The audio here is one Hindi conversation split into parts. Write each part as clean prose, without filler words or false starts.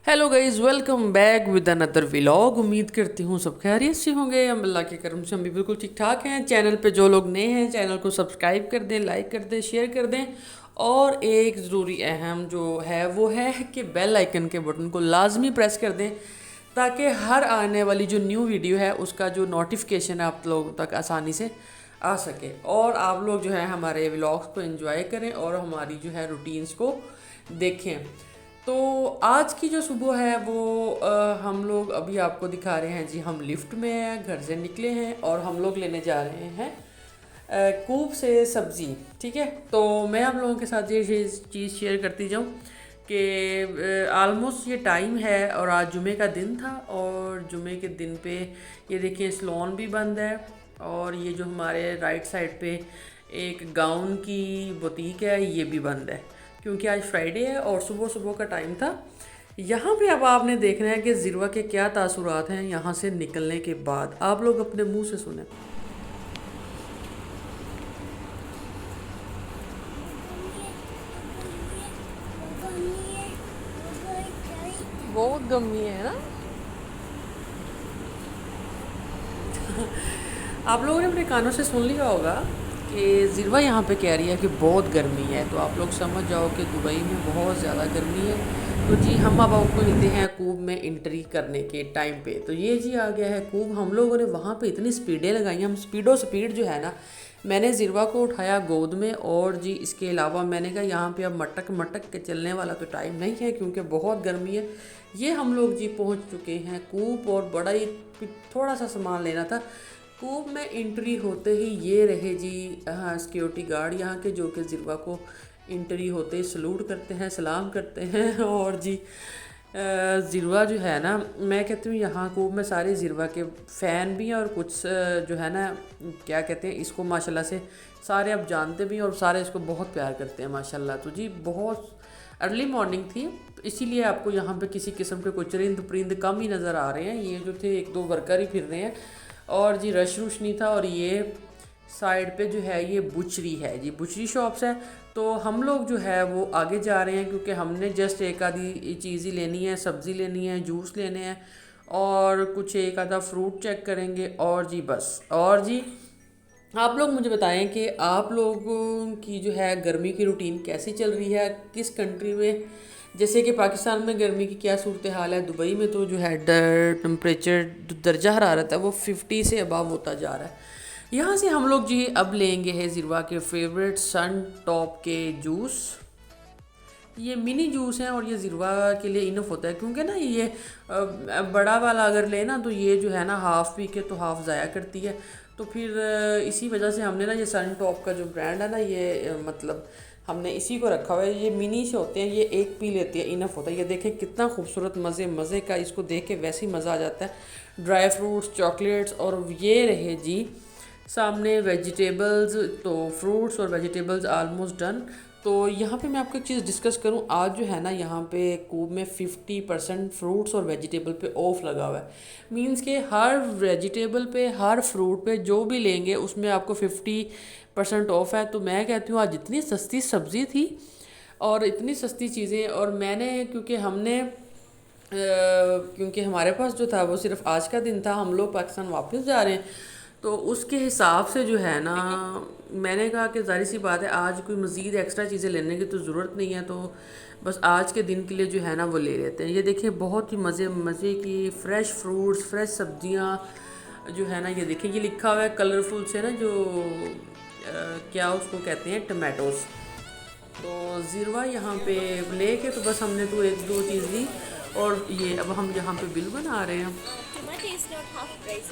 Hello guys, welcome back with another vlog. उम्मीद करती हूँ सब खैरियत से होंगे। हम अल्लाह के करम से हम भी बिल्कुल ठीक ठाक हैं। चैनल पे जो लोग नए हैं चैनल को सब्सक्राइब कर दें, लाइक कर दें, शेयर कर दें। और एक ज़रूरी अहम जो है वो है कि बेल आइकन के बटन को लाजमी प्रेस कर दें ताकि हर आने वाली जो न्यू वीडियो है उसका जो नोटिफिकेशन है आप लोगों तक आसानी से आ सके। और आप लोग जो है हमारे व्लॉग्स को एंजॉय करें और हमारी जो है रूटीन्स को देखें। तो आज की जो सुबह है वो हम लोग अभी आपको दिखा रहे हैं जी। हम लिफ्ट में हैं, घर से निकले हैं और हम लोग लेने जा रहे हैं कूब से सब्ज़ी। ठीक है, तो मैं आप लोगों के साथ ये चीज़ शेयर करती जाऊँ कि आलमोस्ट ये टाइम है और आज जुमे का दिन था। और जुमे के दिन पे ये देखिए सलोन भी बंद है। और ये जो हमारे राइट साइड पे एक गाउन की बुटीक है ये भी बंद है क्योंकि आज फ्राइडे है और सुबह सुबह का टाइम था। यहाँ पे अब आपने देखना है कि ज़िरवा के क्या तासुरात हैं यहाँ से निकलने के बाद। आप लोग अपने मुंह से सुने। बहुत गमी है ना। आप लोगों ने अपने कानों से सुन लिया होगा कि ज़िरवा यहाँ पे कह रही है कि बहुत गर्मी है, तो आप लोग समझ जाओ कि दुबई में बहुत ज़्यादा गर्मी है। तो जी हम अब आपको लेते हैं कूब में एंट्री करने के टाइम पे। तो ये जी आ गया है कूब। हम लोगों ने वहाँ पे इतनी स्पीडें लगाई, हम स्पीड जो है ना, मैंने ज़िरवा को उठाया गोद में। और जी इसके अलावा मैंने कहा यहाँ पे अब मटक मटक के चलने वाला तो टाइम नहीं है क्योंकि बहुत गर्मी है। ये हम लोग जी पहुँच चुके हैं कूब और बड़ा ही थोड़ा सा सामान लेना था। कूब में एंट्री होते ही ये रहे जी हाँ सिक्योरिटी गार्ड यहाँ के, जो कि ज़िरवा को एंट्री होते ही सलूट करते हैं, सलाम करते हैं। और जी ज़िरवा जो है ना, मैं कहती हूँ यहाँ कूब में सारे ज़िरवा के फ़ैन भी हैं और कुछ जो है ना क्या कहते हैं इसको माशाल्लाह से सारे अब जानते भी हैं और सारे इसको बहुत प्यार करते हैं माशाल्लाह। तो जी बहुत अर्ली मॉर्निंग थी तो इसीलिए आपको यहाँ पे किसी किस्म के कोई चरिंद परिंद कम ही नज़र आ रहे हैं। ये जो थे एक दो वर्कर ही फिर रहे हैं और जी रश रुश नहीं था। और ये साइड पे जो है ये बुचरी है जी, बुचरी शॉप्स है। तो हम लोग जो है वो आगे जा रहे हैं क्योंकि हमने जस्ट एक आधी चीज़ ही लेनी है, सब्ज़ी लेनी है, जूस लेने हैं और कुछ एक आधा फ्रूट चेक करेंगे और जी बस। और जी आप लोग मुझे बताएं कि आप लोगों की जो है गर्मी की रूटीन कैसी चल रही है, किस कंट्री में। जैसे कि पाकिस्तान में गर्मी की क्या सूरत हाल है, दुबई में तो जो है टेम्परेचर दर्जा हरारत है वो 50 से अबव होता जा रहा है। यहाँ से हम लोग जी अब लेंगे है ज़िरवा के फेवरेट सन टॉप के जूस। ये मिनी जूस हैं और ये ज़िरवा के लिए इनफ होता है क्योंकि ना ये बड़ा वाला अगर ले ना तो ये जो है ना हाफ़ पी के तो हाफ़ ज़ाया करती है। तो फिर इसी वजह से हमने ना ये सन टॉप का जो ब्रांड है ना ये मतलब हमने इसी को रखा हुआ है। ये मिनी से होते हैं, ये एक पी लेती है, इनफ होता है। ये देखें कितना खूबसूरत मज़े मज़े का, इसको देख के वैसे ही मज़ा आ जाता है। ड्राई फ्रूट्स, चॉकलेट्स और ये रहे जी सामने वेजिटेबल्स। तो फ्रूट्स और वेजिटेबल्स आलमोस्ट डन। तो यहाँ पे मैं आपको एक चीज़ डिस्कस करूँ, आज जो है ना यहाँ पे कूब में 50% फ्रूट्स और वेजिटेबल पे ऑफ लगा हुआ है। मींस के हर वेजिटेबल पे, हर फ्रूट पे जो भी लेंगे उसमें आपको 50% ऑफ है। तो मैं कहती हूँ आज इतनी सस्ती सब्ज़ी थी और इतनी सस्ती चीज़ें। और मैंने क्योंकि हमने क्योंकि हमारे पास जो था वो सिर्फ आज का दिन था, हम लोग पाकिस्तान वापस जा रहे हैं तो उसके हिसाब से जो है ना मैंने कहा कि ज़ाहिर सी बात है आज कोई मज़ीद एक्स्ट्रा चीज़ें लेने की तो ज़रूरत नहीं है, तो बस आज के दिन के लिए जो है ना वो ले लेते हैं। ये देखिए बहुत ही मज़े मज़े की फ़्रेश फ्रूट्स, फ्रेश सब्जियां जो है ना। ये देखिए ये लिखा हुआ है कलरफुल से ना जो क्या उसको कहते हैं टमाटोज़। तो ज़िरवा यहाँ पे लेके तो बस हमने तो एक दो चीज़ ली और ये अब हम यहाँ पे बिल बना रहे हैं। Tomato is not half rice,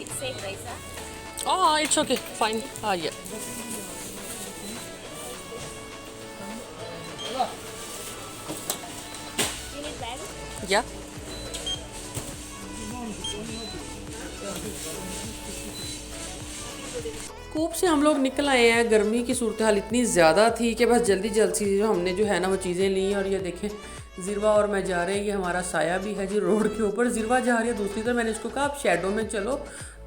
it's same rice. Oh, it's okay, fine. Yeah. You need bag? Yeah. कूप से हम लोग निकल आए हैं। गर्मी की सूरत हाल इतनी ज़्यादा थी कि बस जल्दी जल्दी जो हमने जो है ना वो चीज़ें ली। और ये देखें ज़िरवा और मैं जा रहे हैं, ये हमारा साया भी है जी रोड के ऊपर। ज़िरवा जा रही है दूसरी तरफ। मैंने इसको कहा आप शेडो में चलो,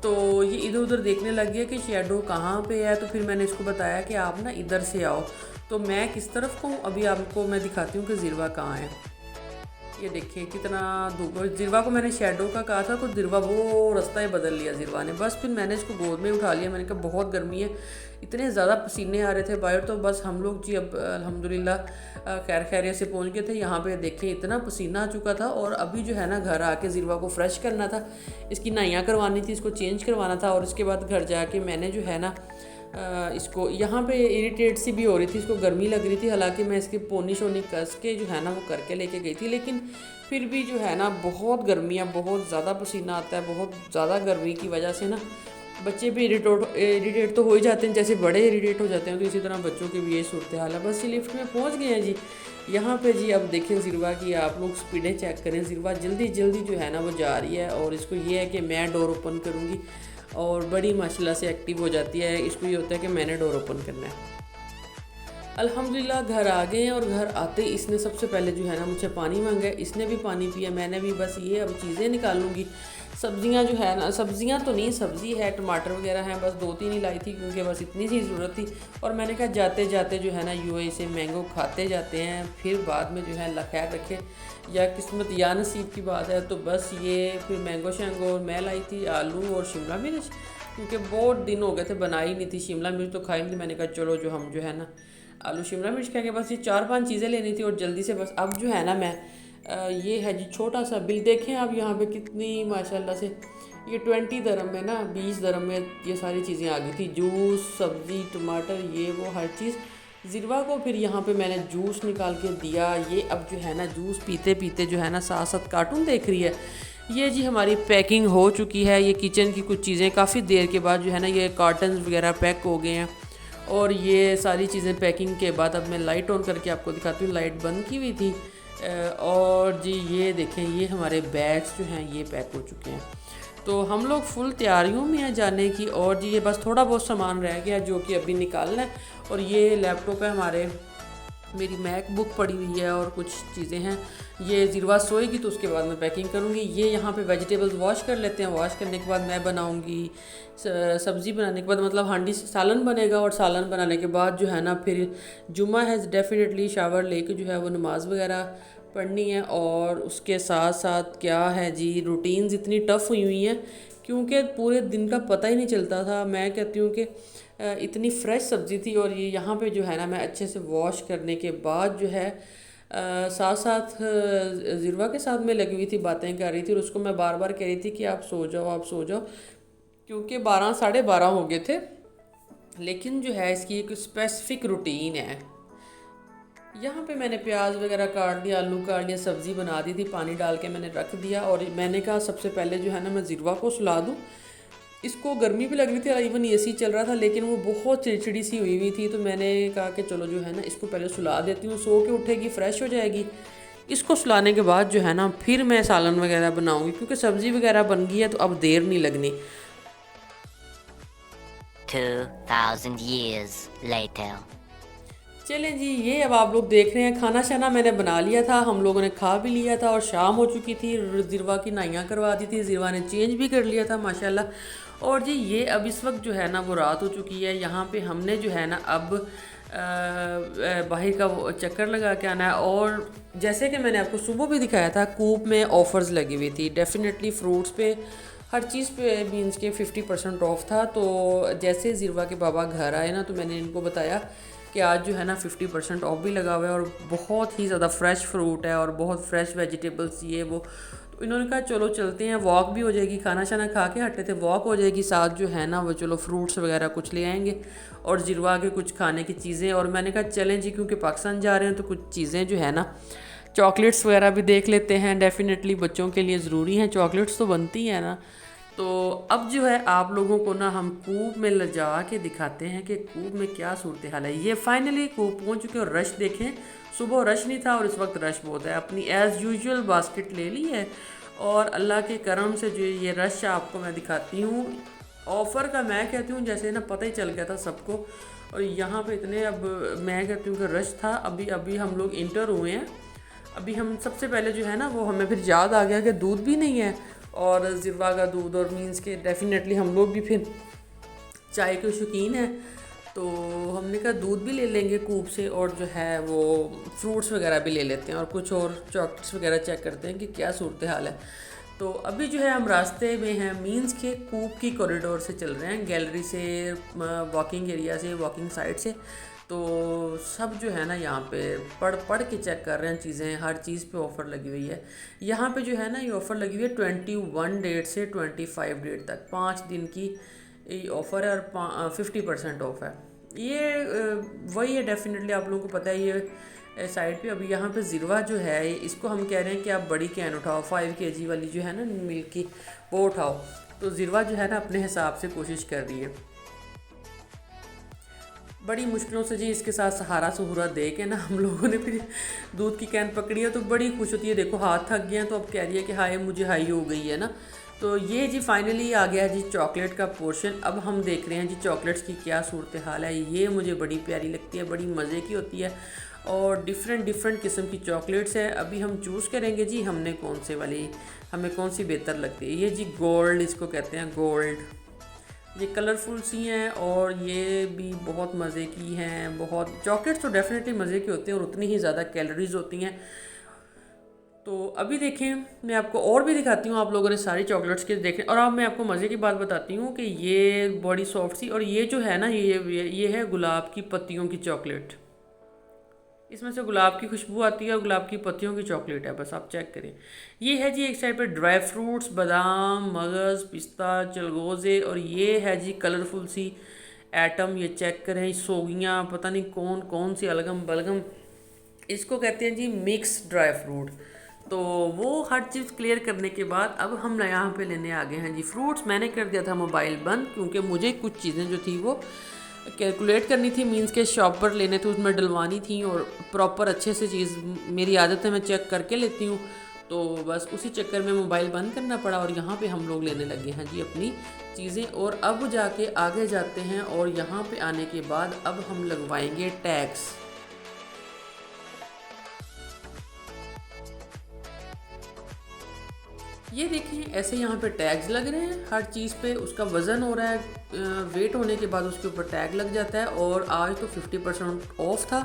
तो ये इधर उधर देखने लग गया कि शेडो कहाँ पे है। तो फिर मैंने इसको बताया कि आप ना इधर से आओ। तो मैं किस तरफ को हूँ अभी आपको मैं दिखाती हूँ कि ज़िरवा कहाँ है। ये देखिए कितना धूप। जिरवा को मैंने शेडो का कहा था तो जिरवा वो रास्ता ही बदल लिया जिरवा ने। बस फिर मैंने इसको गोद में उठा लिया। मैंने कहा बहुत गर्मी है, इतने ज़्यादा पसीने आ रहे थे बाहर। तो बस हम लोग जी अब अल्हम्दुलिल्लाह खैर खैरियत से पहुंच गए थे। यहाँ पे देखें इतना पसीना आ चुका था। और अभी जो है ना घर आके जिरवा को फ्रेश करना था, इसकी नाइयाँ करवानी थी, इसको चेंज करवाना था। और इसके बाद घर जाके मैंने जो है ना इसको यहाँ पे इरिटेट सी भी हो रही थी, इसको गर्मी लग रही थी। हालांकि मैं इसकी पोनी शोनी कस के जो है ना वो करके लेके गई थी, लेकिन फिर भी जो है ना बहुत गर्मी है, बहुत ज़्यादा पसीना आता है। बहुत ज़्यादा गर्मी की वजह से ना बच्चे भी इरिटेट तो हो ही जाते हैं, जैसे बड़े इरिटेट हो जाते हैं तो इसी तरह बच्चों की भी यही सूरत हाल है। बस ये लिफ्ट में पहुँच गए हैं जी यहाँ पे जी। अब देखें जिरवा की आप लोग स्पीडें चेक करें। जिरवा जल्दी जल्दी जो है ना वो जा रही है। और इसको ये है कि मैं डोर ओपन करूँगी और बड़ी माशाल्लाह से एक्टिव हो जाती है। इसको ये होता है कि मैंने डोर ओपन करना है। अल्हम्दुलिल्लाह घर आ गए हैं। और घर आते ही इसने सबसे पहले जो है ना मुझसे पानी मांगा है। इसने भी पानी पिया, मैंने भी। बस ये अब चीज़ें निकाल लूँगी। सब्जियां जो है ना, सब्जियां तो नहीं, सब्ज़ी है, टमाटर वगैरह हैं, बस 2-3 ही लाई थी क्योंकि बस इतनी सी ज़रूरत थी। और मैंने कहा जाते जाते जो है ना यूएई से मैंगो खाते जाते हैं, फिर बाद में जो है अल्लाह खैर रखे, या किस्मत या नसीब की बात है। तो बस ये फिर मैंगो शैंगो मैं लाई थी, आलू और शिमला मिर्च, क्योंकि बहुत दिन हो गए थे बनाई नहीं थी। शिमला मिर्च तो खाई नहीं थी। मैंने कहा चलो जो हम जो है ना आलू शिमला मिर्च खा के बस ये 4-5 चीज़ें लेनी थी और जल्दी से बस। अब जो है ना मैं ये है जी छोटा सा बिल, देखें आप यहाँ पे कितनी माशाल्लाह से ये 20 दरम में ना 20 दरम में ये सारी चीज़ें आ गई थी। जूस, सब्ज़ी, टमाटर, ये वो हर चीज़। जिरवा को फिर यहाँ पे मैंने जूस निकाल के दिया। ये अब जो है ना जूस पीते पीते जो है ना साथ साथ कार्टून देख रही है। ये जी हमारी पैकिंग हो चुकी है। ये किचन की कुछ चीज़ें काफ़ी देर के बाद जो है ना ये कार्टन वगैरह पैक हो गए हैं। और ये सारी चीज़ें पैकिंग के बाद अब मैं लाइट ऑन करके आपको दिखाती हूँ। लाइट बंद की हुई थी। और जी ये देखें ये हमारे बैग्स जो हैं ये पैक हो चुके हैं। तो हम लोग फुल तैयारियों में हैं जाने की। और जी ये बस थोड़ा बहुत सामान रह गया जो कि अभी निकालना है। और ये लैपटॉप है हमारे, मेरी मैकबुक पड़ी हुई है और कुछ चीज़ें हैं। ये जिरवा सोएगी तो उसके बाद मैं पैकिंग करूँगी। ये यहाँ पे वेजिटेबल्स वॉश कर लेते हैं। वॉश करने के बाद मैं बनाऊँगी सब्ज़ी। बनाने के बाद मतलब हांडी सालन बनेगा। और सालन बनाने के बाद जो है ना फिर जुम्मा है, डेफिनेटली शावर लेके जो है वो नमाज़ वगैरह पढ़नी है। और उसके साथ साथ क्या है जी रूटीन्स इतनी टफ़ हुई हैं क्योंकि पूरे दिन का पता ही नहीं चलता था। मैं कहती हूँ कि इतनी फ्रेश सब्ज़ी थी। और ये यहाँ पे जो है ना मैं अच्छे से वॉश करने के बाद जो है साथ साथ जिरवा के साथ मैं लगी हुई थी, बातें कर रही थी। और उसको मैं बार बार कह रही थी कि आप सो जाओ, आप सो जाओ, क्योंकि 12 साढ़े 12 हो गए थे। लेकिन जो है इसकी एक स्पेसिफिक रूटीन है। यहाँ पे मैंने प्याज वगैरह काट दिया, आलू काट लिया, सब्ज़ी बना दी थी, पानी डाल के मैंने रख दिया। और मैंने कहा सबसे पहले जो है ना मैं जिरवा को सुला दूँ। इसको गर्मी भी लग रही थी, इवन एसी चल रहा था, लेकिन वो बहुत चिड़चिड़ी सी हुई थी। तो मैंने कहा कि चलो जो है ना इसको पहले सुला देती हूँ, सो के उठेगी, फ्रेश हो जाएगी। इसको सुलाने के बाद जो है ना फिर मैं सालन वगैरह बनाऊँगी, क्योंकि सब्ज़ी वगैरह बन गई है तो अब देर नहीं लगनी। 2000 years later. चलें जी, ये अब आप लोग देख रहे हैं खाना शाना मैंने बना लिया था, हम लोगों ने खा भी लिया था और शाम हो चुकी थी। जिरवा की नाइयाँ करवा दी थी, जिरवा ने चेंज भी कर लिया था माशाल्लाह। और जी ये अब इस वक्त जो है ना वो रात हो चुकी है। यहाँ पे हमने जो है ना अब बाहर का वो चक्कर लगा के आना है। और जैसे कि मैंने आपको सुबह भी दिखाया था, कूप में ऑफ़र्स लगी हुई थी। डेफिनेटली फ्रूट्स पे, हर चीज़ पे मीन्स के 50% ऑफ था। तो जैसे जिरवा के बाबा घर आए ना तो मैंने इनको बताया कि आज जो है ना 50% ऑफ भी लगा हुआ है और बहुत ही ज़्यादा फ्रेश फ्रूट है और बहुत फ्रेश वेजिटेबल्स ये वो। तो इन्होंने कहा चलो चलते हैं, वॉक भी हो जाएगी, खाना शाना खा के हटे थे, वॉक हो जाएगी, साथ जो है ना वो चलो फ्रूट्स वगैरह कुछ ले आएंगे और जिरवा के कुछ खाने की चीज़ें। और मैंने कहा चलें जी, क्योंकि पाकिस्तान जा रहे हैं तो कुछ चीज़ें जो है ना चॉकलेट्स वगैरह भी देख लेते हैं। डेफिनेटली बच्चों के लिए ज़रूरी हैं, चॉकलेट्स तो बनती हैं ना। तो अब जो है आप लोगों को ना हम कूप में ले जा के दिखाते हैं कि कूप में क्या सूरत हाल है। ये फाइनली कूप पहुंच चुके और रश देखें, सुबह रश नहीं था और इस वक्त रश बहुत है। अपनी एज़ यूजुअल बास्केट ले ली है और अल्लाह के करम से जो ये रश आपको मैं दिखाती हूँ। ऑफ़र का मैं कहती हूँ जैसे ना पता ही चल गया था सबको। और यहाँ पे इतने अब मैं कहती हूँ कि रश था। अभी हम लोग इंटर हुए हैं। अभी हम सबसे पहले जो है ना वो हमें फिर याद आ गया कि दूध भी नहीं है और जिरवा का दूध, और मीन्स के डेफिनेटली हम लोग भी फिर चाय के शौकीन हैं। तो हमने कहा दूध भी ले लेंगे कूब से, और जो है वो फ्रूट्स वगैरह भी ले लेते हैं और कुछ और चॉकलेट्स वगैरह चेक करते हैं कि क्या सूरत हाल है। तो अभी जो है हम रास्ते में हैं, मीन्स के कूब की कॉरिडोर से चल रहे हैं, गैलरी से, वॉकिंग एरिया से, वॉकिंग साइड से। तो सब जो है ना यहाँ पे पढ़ पढ़ के चेक कर रहे हैं चीज़ें, हर चीज़ पे ऑफ़र लगी हुई है। यहाँ पे जो है ना ये ऑफ़र लगी हुई है 21 डेट से 25 डेट तक, 5 दिन की ये ऑफ़र है और 50% ऑफ है। ये वही है, डेफिनेटली आप लोगों को पता है ये साइड पे। अभी यहाँ पे ज़िरवा जो है इसको हम कह रहे हैं कि आप बड़ी कैन उठाओ, 5 kg वाली जो है ना मिल्क की, वो उठाओ। तो ज़िरवा जो है ना अपने हिसाब से कोशिश कर रही है, बड़ी मुश्किलों से जी इसके साथ सहारा सहूरा दे के ना हम लोगों ने फिर दूध की कैन पकड़ी है। तो बड़ी खुश होती है, देखो हाथ थक गए हैं, तो अब कह रही है कि हाय मुझे हाई हो गई है ना। तो ये जी फाइनली आ गया जी चॉकलेट का पोर्शन। अब हम देख रहे हैं जी चॉकलेट्स की क्या सूरत हाल है। ये मुझे बड़ी प्यारी लगती है, बड़ी मज़े की होती है और डिफरेंट किस्म की चॉकलेट्स है। अभी हम चूज़ करेंगे जी हमने कौन से वाली, हमें कौन सी बेहतर लगती है। ये जी गोल्ड इसको कहते हैं, गोल्ड। ये कलरफुल सी हैं और ये भी बहुत मज़े की हैं। बहुत चॉकलेट्स तो डेफिनेटली मज़े की होती हैं और उतनी ही ज़्यादा कैलोरीज होती हैं। तो अभी देखें, मैं आपको और भी दिखाती हूँ, आप लोगों ने सारी चॉकलेट्स के देखें। और अब मैं आपको मज़े की बात बताती हूँ कि ये बड़ी सॉफ्ट सी, और ये जो है ना ये है गुलाब की पत्तियों की चॉकलेट। इसमें से गुलाब की खुशबू आती है और गुलाब की पत्तियों की चॉकलेट है, बस आप चेक करें। ये है जी एक साइड पे ड्राई फ्रूट्स, बादाम, मगज़, पिस्ता, चलगोज़े, और ये है जी कलरफुल सी एटम। ये चेक करें, सोगियाँ, पता नहीं कौन कौन सी अलगम बलगम, इसको कहते हैं जी मिक्स ड्राई फ्रूट। तो वो हर चीज़ क्लियर करने के बाद अब हम यहाँ पे लेने आ गए हैं जी फ्रूट्स। मैंने कर दिया था मोबाइल बंद क्योंकि मुझे कुछ चीज़ें जो थी वो कैलकुलेट करनी थी, मींस के शॉप पर लेने थे, उसमें डलवानी थी और प्रॉपर अच्छे से चीज़, मेरी आदत है मैं चेक करके लेती हूँ। तो बस उसी चक्कर में मोबाइल बंद करना पड़ा और यहाँ पे हम लोग लेने लगे हैं जी अपनी चीज़ें। और अब जाके आगे जाते हैं और यहाँ पे आने के बाद अब हम लगवाएंगे टैक्स। ये देखिए ऐसे यहाँ पे टैग्स लग रहे हैं, हर चीज़ पे उसका वज़न हो रहा है, वेट होने के बाद उसके ऊपर टैग लग जाता है। और आज तो 50% ऑफ था,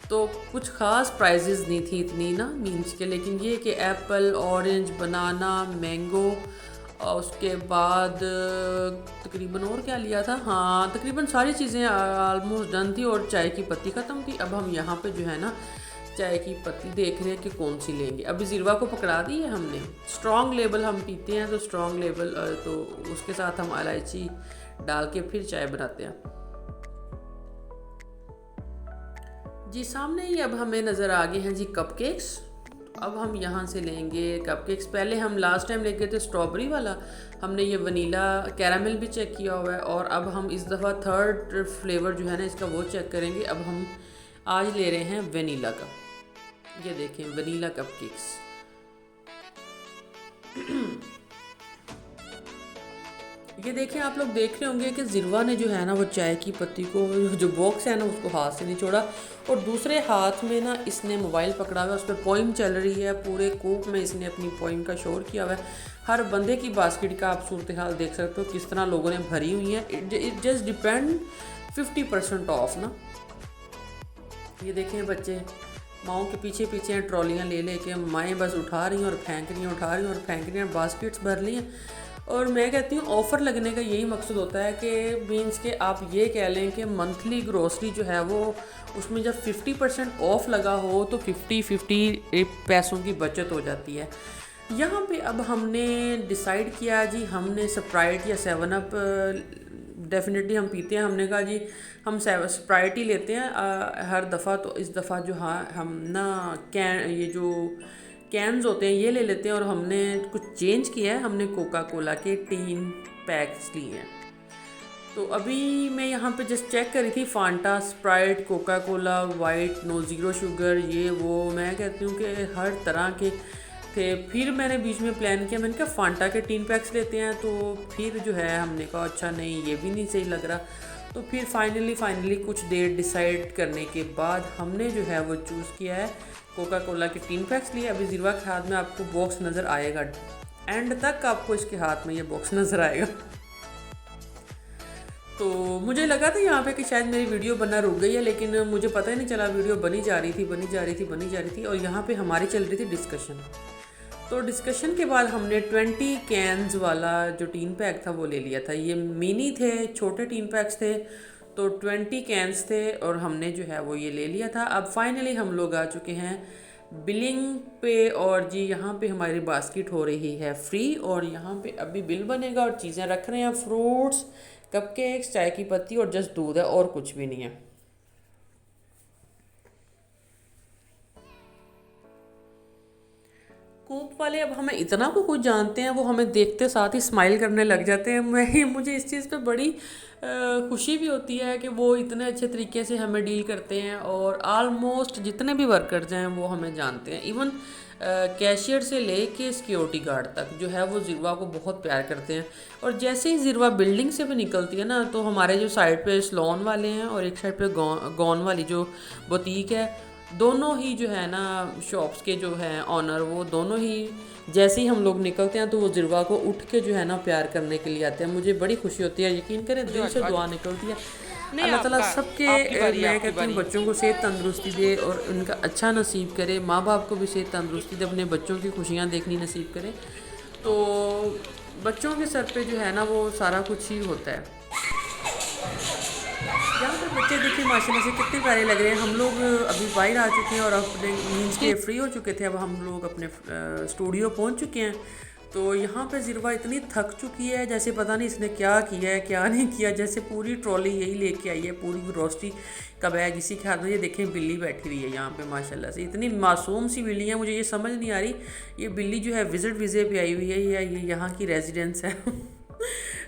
तो कुछ ख़ास प्राइजेज़ नहीं थी इतनी ना मीन्स के, लेकिन ये कि एप्पल, ऑरेंज, बनाना, मैंगो, और उसके बाद तकरीबन और क्या लिया था, हाँ तकरीबन सारी चीज़ें ऑलमोस्ट डन थी और चाय की पत्ती ख़त्म थी। अब हम यहाँ पे जो है ना चाय की पत्ती देख रहे हैं कि कौन सी लेंगे। अभी ज़िरवा को पकड़ा दी है हमने, स्ट्रॉन्ग लेबल हम पीते हैं, तो स्ट्रॉन्ग लेबल तो उसके साथ हम इलायची डाल के फिर चाय बनाते हैं जी। सामने ही अब हमें नज़र आ गए हैं जी कपकेक्स। अब हम यहाँ से लेंगे कपकेक्स। पहले हम लास्ट टाइम लेके थे स्ट्रॉबेरी वाला, हमने ये वनीला कैरामल भी चेक किया हुआ है और अब हम इस दफ़ा थर्ड फ्लेवर जो है ना इसका वो चेक करेंगे। अब हम आज ले रहे हैं वनीला का, ये देखें वनीला कपकेक्स। ये देखें, आप लोग देख रहे होंगे कि ज़िरवा ने जो है ना वो चाय की पत्ती को, जो बॉक्स है ना उसको हाथ से नहीं छोड़ा और दूसरे हाथ में ना इसने मोबाइल पकड़ा हुआ है, उस पर पोइम चल रही है, पूरे कूप में इसने अपनी पोइम का शोर किया हुआ है। हर बंदे की बास्केट का आप सूरत हाल देख सकते हो किस तरह लोगों ने भरी हुई है। इट जस्ट डिपेंड 50% ऑफ ना। ये देखें बच्चे माओ के पीछे पीछे ट्रॉलियाँ ले लेके, माएँ बस उठा रही हैं और फेंक रही हैं, उठा रही हैं और फेंक रही हैं, बास्केट्स भर ली हैं। और मैं कहती हूँ ऑफ़र लगने का यही मकसद होता है कि मीन्स के आप ये कह लें कि मंथली ग्रोसरी जो है वो उसमें जब 50% ऑफ लगा हो तो 50 पैसों की बचत हो जाती है। यहाँ पे अब हमने डिसाइड किया जी, हमने स्प्राइट या 7 अप डेफिनेटली हम पीते हैं। हमने कहा जी हम स्प्राइट ही लेते हैं हर दफ़ा, तो इस दफ़ा जो हाँ हम ना ये जो कैन्स होते हैं ये ले लेते हैं। और हमने कुछ चेंज किया है, हमने कोका कोला के 3 पैक्स लिए हैं। तो अभी मैं यहाँ पे जस्ट चेक करी थी, Fanta, Sprite, Coca Cola, white, no zero sugar, ये वो मैं कहती हूँ कि हर तरह के थे। फिर मैंने बीच में प्लान किया, मैंने कहा फांटा के 3 पैक्स लेते हैं। तो फिर जो है हमने कहा अच्छा नहीं ये भी नहीं सही लग रहा। तो फिर फाइनली कुछ देर डिसाइड करने के बाद हमने जो है वो चूज़ किया है कोका कोला के 3 पैक्स लिए। अभी ज़िरवा के हाथ में आपको बॉक्स नज़र आएगा, एंड तक आपको इसके हाथ में ये बॉक्स नज़र आएगा। तो मुझे लगा था यहाँ पे कि शायद मेरी वीडियो बनना रुक गई है, लेकिन मुझे पता ही नहीं चला, वीडियो बनी जा रही थी। और यहाँ पे हमारी चल रही थी डिस्कशन। तो डिस्कशन के बाद हमने 20 कैन्स वाला जो टीन पैक था वो ले लिया था। ये मिनी थे, छोटे टीन पैक्स थे, तो 20 कैन्स थे और हमने जो है वो ये ले लिया था। अब फाइनली हम लोग आ चुके हैं बिलिंग पे, और जी यहाँ पे हमारी बास्केट हो रही है फ्री, और यहाँ पे अभी बिल बनेगा और चीज़ें रख रहे हैं, फ्रूट्स, कपकेक्स, चाय की पत्ती और जस्ट दूध है और कुछ भी नहीं है। कूप वाले अब हमें इतना को कुछ जानते हैं, वो हमें देखते साथ ही स्माइल करने लग जाते हैं। मुझे इस चीज़ पे बड़ी खुशी भी होती है कि वो इतने अच्छे तरीके से हमें डील करते हैं, और आलमोस्ट जितने भी वर्कर्स हैं वो हमें जानते हैं। इवन कैशियर से ले के सिक्योरिटी गार्ड तक जो है वो ज़िरवा को बहुत प्यार करते हैं। और जैसे ही ज़िरवा बिल्डिंग से भी निकलती है ना, तो हमारे जो साइड पे स्लोन वाले हैं और एक साइड पे गॉन वाली जो बुटीक है, दोनों ही जो है ना शॉप्स के जो हैं ऑनर, वो दोनों ही जैसे ही हम लोग निकलते हैं तो वो ज़िरवा को उठ के जो है ना प्यार करने के लिए आते हैं। मुझे बड़ी खुशी होती है, यकीन करें दिल से दुआ निकलती है। अल्लाह ताला सबके, मैं कहती हूँ, बच्चों को सेहत तंदुरुस्ती दे और उनका अच्छा नसीब करे, माँ बाप को भी सेहत तंदुरुस्ती दे, अपने बच्चों की खुशियाँ देखनी नसीब करे। तो बच्चों के सर पे जो है ना वो सारा कुछ ही होता है। यहाँ पर बच्चे देखिए माशाल्लाह से कितने प्यारे लग रहे हैं। हम लोग अभी बाहर आ चुके हैं और अपने मीन्स के फ्री हो चुके थे। अब हम लोग अपने स्टूडियो पहुँच चुके हैं। तो यहाँ पे ज़िरवा इतनी थक चुकी है, जैसे पता नहीं इसने क्या किया है क्या नहीं किया, जैसे पूरी ट्रॉली यही लेके आई है, पूरी ग्रोसरी का बैग इसी के हाथ में। ये देखें बिल्ली बैठी हुई है यहाँ पे माशाल्लाह से, इतनी मासूम सी बिल्ली है। मुझे ये समझ नहीं आ रही ये बिल्ली जो है विज़िट वीज़े पे आई हुई है या ये यहाँ की रेजिडेंस है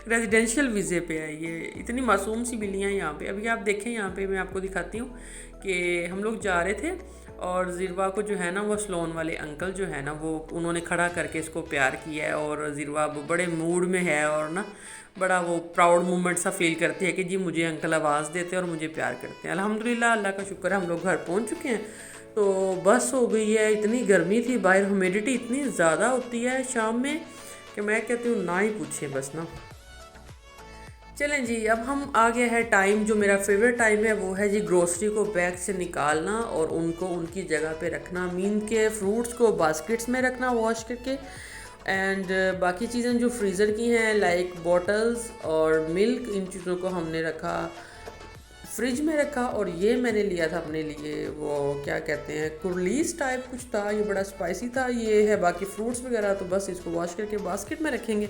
रेजिडेंशियल वीज़े पे है। ये इतनी मासूम सी बिल्लियाँ यहाँ पे। अभी आप देखें यहाँ पे मैं आपको दिखाती हूँ कि हम लोग जा रहे थे और ज़िरवा को जो है ना वो स्लोन वाले अंकल जो है ना वो उन्होंने खड़ा करके इसको प्यार किया है, और ज़िरवा बड़े मूड में है और ना बड़ा वो प्राउड मोमेंट सा फील करती है कि जी मुझे अंकल आवाज़ देते हैं और मुझे प्यार करते हैं। अल्हम्दुलिल्लाह, अल्लाह का शुक्र है, हम लोग घर पहुँच चुके हैं। तो बस हो गई है। इतनी गर्मी थी बाहर, ह्यूमिडिटी इतनी ज़्यादा होती है शाम में कि मैं कहती हूँ ना ही पूछें बस ना। चलें जी, अब हम आ गया है टाइम जो मेरा फेवरेट टाइम है, वो है जी ग्रोसरी को बैग से निकालना और उनको उनकी जगह पे रखना। मीन के फ्रूट्स को बास्केट्स में रखना वॉश करके, एंड बाकी चीज़ें जो फ्रीज़र की हैं लाइक बॉटल्स और मिल्क, इन चीज़ों को हमने रखा फ्रिज में रखा। और ये मैंने लिया था अपने लिए, वो क्या कहते हैं कुरलीस टाइप कुछ था, ये बड़ा स्पाइसी था। ये है बाकी फ्रूट्स वगैरह, तो बस इसको वॉश करके बास्केट में रखेंगे।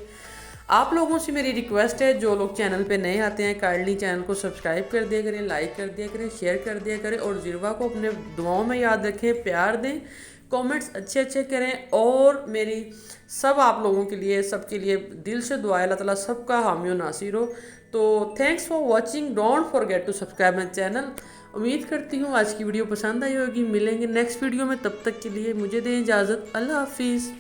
आप लोगों से मेरी रिक्वेस्ट है, जो लोग चैनल पे नए आते हैं काइंडली चैनल को सब्सक्राइब कर दिया करें, लाइक कर दिया करें, शेयर कर दिया करें, और ज़िरवा को अपने दुआओं में याद रखें, प्यार दें, कमेंट्स अच्छे अच्छे करें। और मेरी सब आप लोगों के लिए, सबके लिए दिल से दुआ है, अल्लाह ताला सबका हामी और नासिर हो। तो thanks for watching, don't forget to subscribe my channel. उम्मीद करती हूँ आज की वीडियो पसंद आई होगी। मिलेंगे नेक्स्ट वीडियो में, तब तक के लिए मुझे दें इजाज़त। अल्लाह हाफिज़।